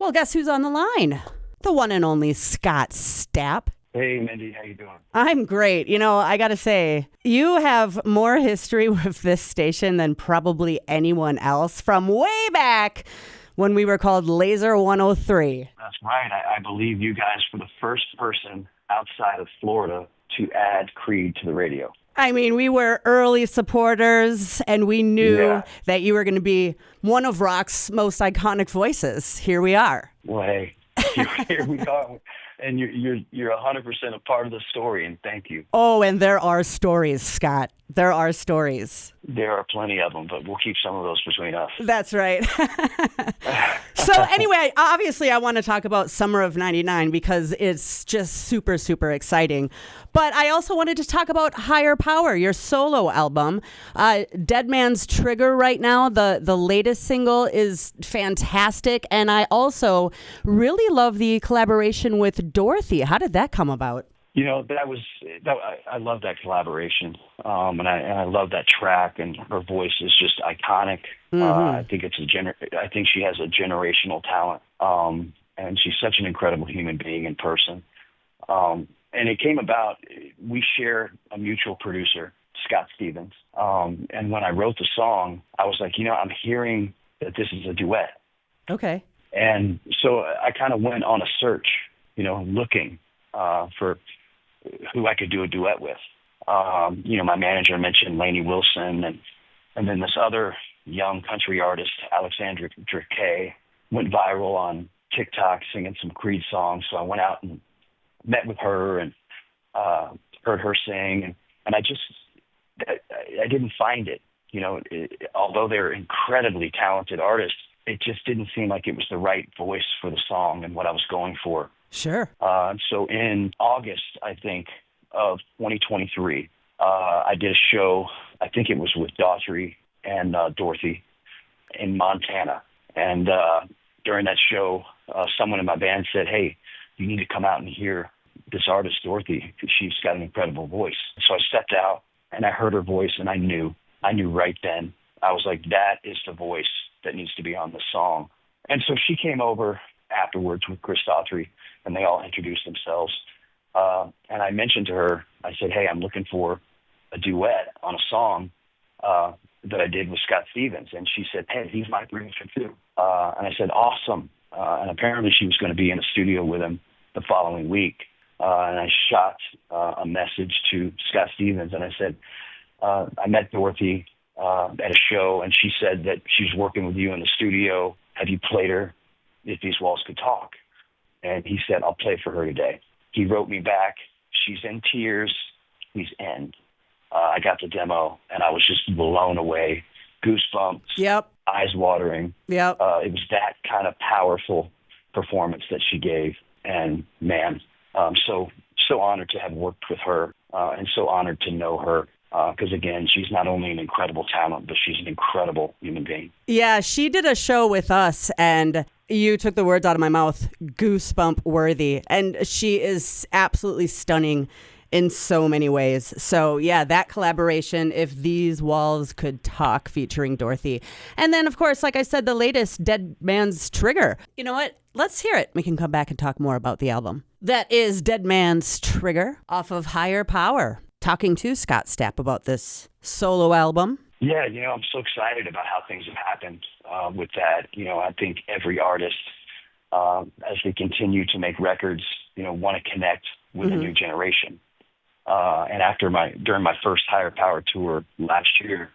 well, guess who's on the line? The one and only Scott Stapp. Hey, Mindy, how you doing? I'm great. You know, I got to say, you have more history with this station than probably anyone else from way back when we were called Laser 103. That's right. I believe you guys were the first person outside of Florida to add Creed to the radio. I mean, we were early supporters, and we knew that you were going to be one of rock's most iconic voices. Here we are. Well, hey, here we are. And you're 100% a part of the story, and thank you. Oh, and there are stories, Scott. There are stories. There are plenty of them, but we'll keep some of those between us. That's right. So anyway, obviously I want to talk about Summer of 99 because it's just super, super exciting. But I also wanted to talk about Higher Power, your solo album. Dead Man's Trigger right now, the latest single is fantastic. And I also really love the collaboration with Dorothy. How did that come about? You know, I love that collaboration, and I love that track, and her voice is just iconic. I think I think she has a generational talent, and she's such an incredible human being in person. And it came about, we share a mutual producer, Scott Stevens, and when I wrote the song, I was like, I'm hearing that this is a duet. Okay. And so I kind of went on a search, looking for who I could do a duet with. My manager mentioned Lainey Wilson, and then this other young country artist, Alexandra Drake, went viral on TikTok singing some Creed songs. So I went out and met with her and heard her sing, and I didn't find it. Although they're incredibly talented artists, it just didn't seem like it was the right voice for the song and what I was going for. Sure. So in August, I think, of 2023, I did a show, I think it was with Daughtry and Dorothy in Montana. And during that show, someone in my band said, hey, you need to come out and hear this artist, Dorothy. She's got an incredible voice. So I stepped out and I heard her voice, and I knew right then. I was like, that is the voice that needs to be on the song. And so she came over afterwards with Chris Daughtry, and they all introduced themselves. And I mentioned to her, I said, hey, I'm looking for a duet on a song that I did with Scott Stevens. And she said, hey, he's my producer too. And I said, awesome. And apparently she was going to be in a studio with him the following week. And I shot a message to Scott Stevens, and I said, I met Dorothy at a show, and she said that she's working with you in the studio. Have you played her If These Walls Could Talk? And he said, I'll play for her today. He wrote me back, she's in tears, please end. I got the demo, and I was just blown away. Goosebumps, Yep. Eyes watering. Yep. It was that kind of powerful performance that she gave. And man, I'm so honored to have worked with her and so honored to know her. Because, again, she's not only an incredible talent, but she's an incredible human being. Yeah, she did a show with us, and you took the words out of my mouth, goosebump worthy. And she is absolutely stunning in so many ways. So, yeah, that collaboration, If These Walls Could Talk, featuring Dorothy. And then, of course, like I said, the latest, Dead Man's Trigger. You know what? Let's hear it. We can come back and talk more about the album. That is Dead Man's Trigger off of Higher Power. Talking to Scott Stapp about this solo album. Yeah, I'm so excited about how things have happened with that. I think every artist, as they continue to make records, want to connect with a new generation. And during my first Higher Power tour last year,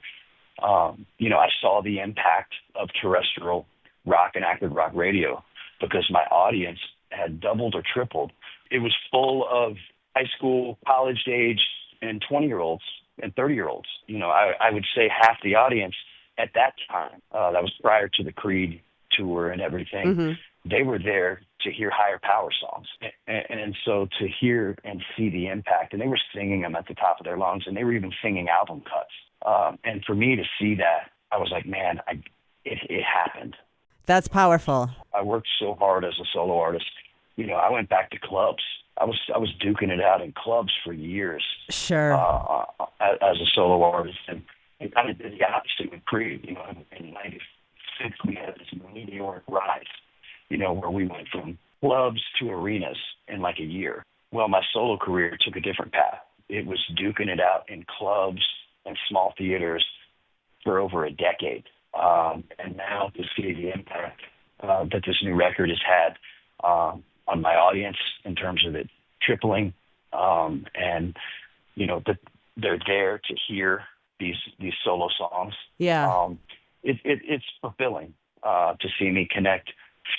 I saw the impact of terrestrial rock and active rock radio because my audience had doubled or tripled. It was full of high school, college-age, and 20-year-olds and 30-year-olds. I would say half the audience at that time, that was prior to the Creed tour and everything, they were there to hear Higher Power songs. And so to hear and see the impact, and they were singing them at the top of their lungs, and they were even singing album cuts. And for me to see that, I was like, man, it happened. That's powerful. I worked so hard as a solo artist. I went back to clubs. I was duking it out in clubs for years. Sure. As a solo artist, and kind of did the opposite with Creed. In '96 we had this meteoric rise. where we went from clubs to arenas in like a year. Well, my solo career took a different path. It was duking it out in clubs and small theaters for over a decade. And now to see the impact that this new record has had on my audience in terms of it tripling, and that they're there to hear these solo songs. Yeah. It's fulfilling to see me connect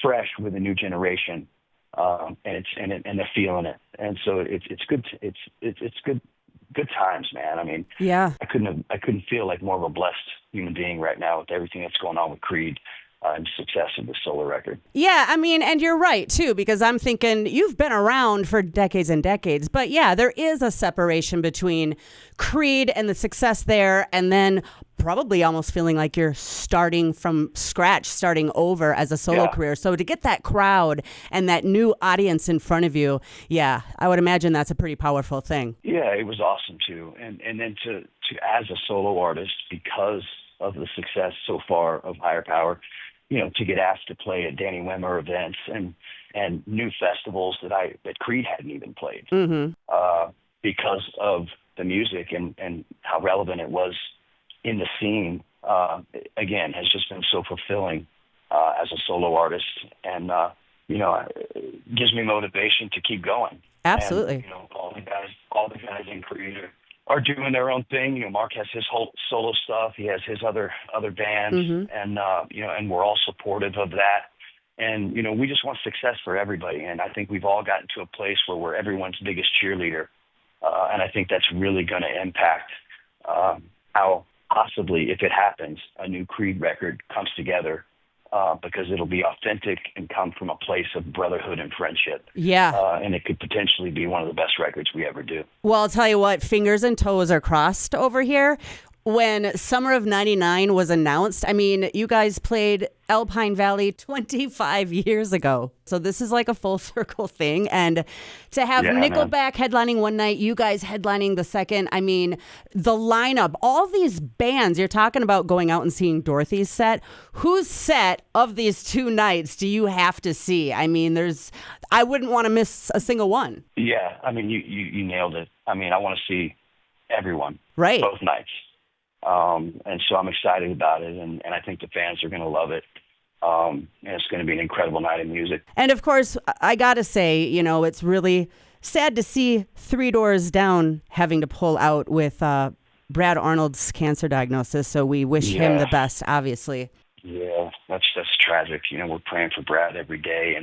fresh with a new generation, and they're feeling it, and so it's good. It's good times, man. I mean, Yeah. I couldn't feel like more of a blessed human being right now with everything that's going on with Creed and success of the solo record. Yeah, I mean, and you're right, too, because I'm thinking you've been around for decades and decades. But yeah, there is a separation between Creed and the success there, and then probably almost feeling like you're starting from scratch, starting over as a solo career. So to get that crowd and that new audience in front of you, yeah, I would imagine that's a pretty powerful thing. Yeah, it was awesome, too. And then to as a solo artist, because of the success so far of Higher Power, to get asked to play at Danny Wimmer events and new festivals that Creed hadn't even played, because of the music and how relevant it was in the scene, again, has just been so fulfilling as a solo artist, and it gives me motivation to keep going. Absolutely. And, all the guys in Creed are doing their own thing. Mark has his whole solo stuff. He has his other bands, and we're all supportive of that. And we just want success for everybody. And I think we've all gotten to a place where we're everyone's biggest cheerleader. And I think that's really going to impact how possibly, if it happens, a new Creed record comes together. Because it'll be authentic and come from a place of brotherhood and friendship. Yeah. And it could potentially be one of the best records we ever do. Well, I'll tell you what, fingers and toes are crossed over here. When Summer of 99 was announced, I mean, you guys played Alpine Valley 25 years ago. So this is like a full circle thing. And to have Nickelback headlining one night, you guys headlining the second, I mean, the lineup, all these bands, you're talking about going out and seeing Dorothy's set. Whose set of these two nights do you have to see? I mean, I wouldn't want to miss a single one. Yeah, I mean, you nailed it. I mean, I want to see everyone. Right. Both nights. And so I'm excited about it, and I think the fans are going to love it. And it's going to be an incredible night of music. And of course, I got to say, it's really sad to see Three Doors Down having to pull out with Brad Arnold's cancer diagnosis. So we wish him the best, obviously. Yeah, that's tragic. We're praying for Brad every day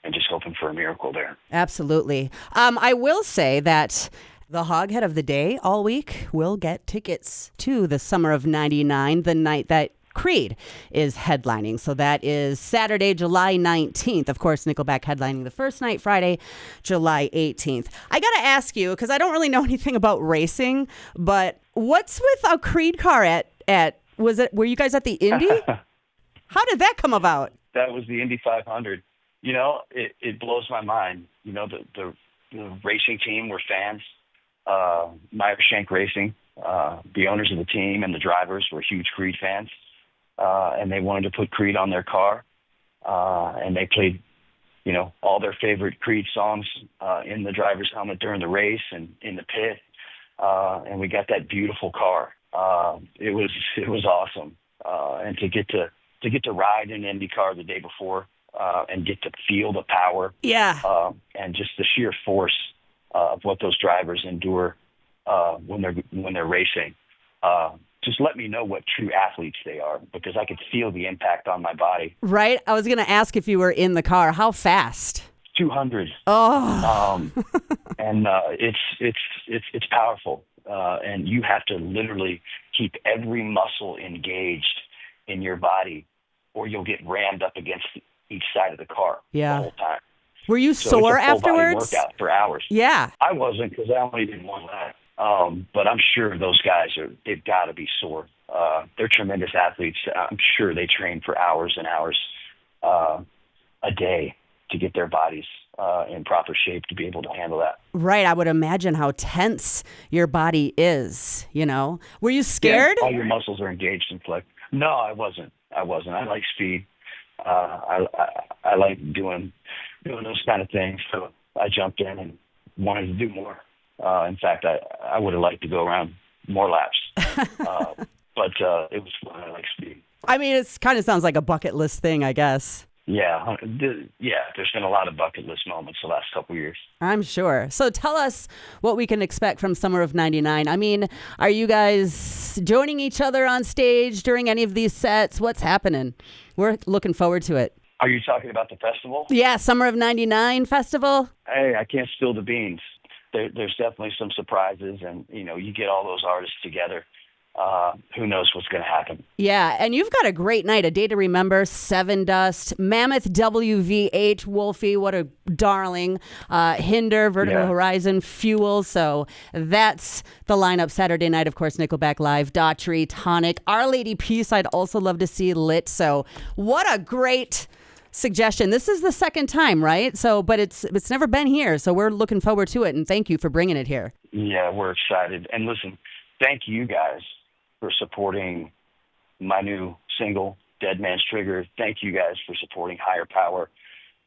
and just hoping for a miracle there. Absolutely. I will say that the hoghead of the day all week will get tickets to the Summer of 99, the night that Creed is headlining. So that is Saturday, July 19th. Of course, Nickelback headlining the first night, Friday, July 18th. I got to ask you, because I don't really know anything about racing, but what's with a Creed car were you guys at the Indy? How did that come about? That was the Indy 500. It blows my mind. The racing team were fans. Meyer Shank Racing, the owners of the team and the drivers were huge Creed fans, and they wanted to put Creed on their car, and they played, all their favorite Creed songs in the driver's helmet during the race and in the pit, and we got that beautiful car. It was awesome, and to get to ride in Indycar the day before and get to feel the power, and just the sheer force of what those drivers endure when they're racing. Just let me know what true athletes they are, because I could feel the impact on my body. Right. I was going to ask if you were in the car. How fast? 200. Oh. And it's powerful. And you have to literally keep every muscle engaged in your body, or you'll get rammed up against each side of the car the whole time. Were you sore it's a full afterwards? body workout for hours. Yeah. I wasn't, because I only did one lap. But I'm sure those guys they've got to be sore. They're tremendous athletes. I'm sure they train for hours and hours a day to get their bodies in proper shape to be able to handle that. Right. I would imagine how tense your body is, Were you scared? Yeah, all your muscles are engaged and flexed. No, I wasn't. I like speed. I like doing those kind of things. So I jumped in and wanted to do more. In fact, I would have liked to go around more laps. But it was fun. I like speed. I mean, it kind of sounds like a bucket list thing, I guess. Yeah, there's been a lot of bucket list moments the last couple of years. I'm sure. So tell us what we can expect from Summer of 99. I mean, are you guys joining each other on stage during any of these sets? What's happening? We're looking forward to it. Are you talking about the festival? Yeah, Summer of 99 festival. Hey, I can't spill the beans. There's definitely some surprises, and, you get all those artists together. Who knows what's going to happen? Yeah, and you've got a great night, a day to remember, Seven Dust, Mammoth WVH, Wolfie, what a darling, Hinder, Vertical Horizon, Fuel. So that's the lineup Saturday night. Of course, Nickelback Live, Daughtry, Tonic, Our Lady Peace. I'd also love to see Lit. So what a great suggestion. This is the second time, right? So, but it's never been here. So we're looking forward to it. And thank you for bringing it here. Yeah, we're excited. And listen, thank you guys for supporting my new single, Dead Man's Trigger. Thank you guys for supporting Higher Power.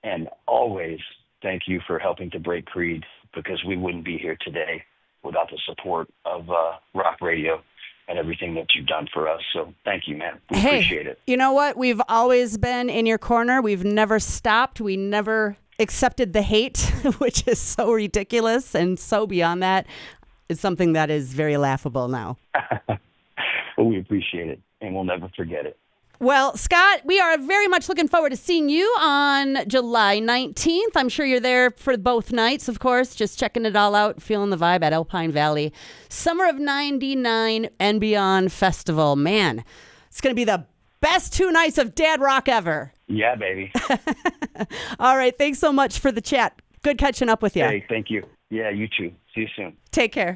And always thank you for helping to break Creed, because we wouldn't be here today without the support of rock radio and everything that you've done for us. So thank you, man. We appreciate it. You know what? We've always been in your corner. We've never stopped. We never accepted the hate, which is so ridiculous and so beyond that. It's something that is very laughable now. Well, we appreciate it, and we'll never forget it. Well, Scott, we are very much looking forward to seeing you on July 19th. I'm sure you're there for both nights, of course, just checking it all out, feeling the vibe at Alpine Valley. Summer of 99 and Beyond Festival. Man, it's going to be the best 2 nights of dad rock ever. Yeah, baby. All right, thanks so much for the chat. Good catching up with you. Hey, thank you. Yeah, you too. See you soon. Take care.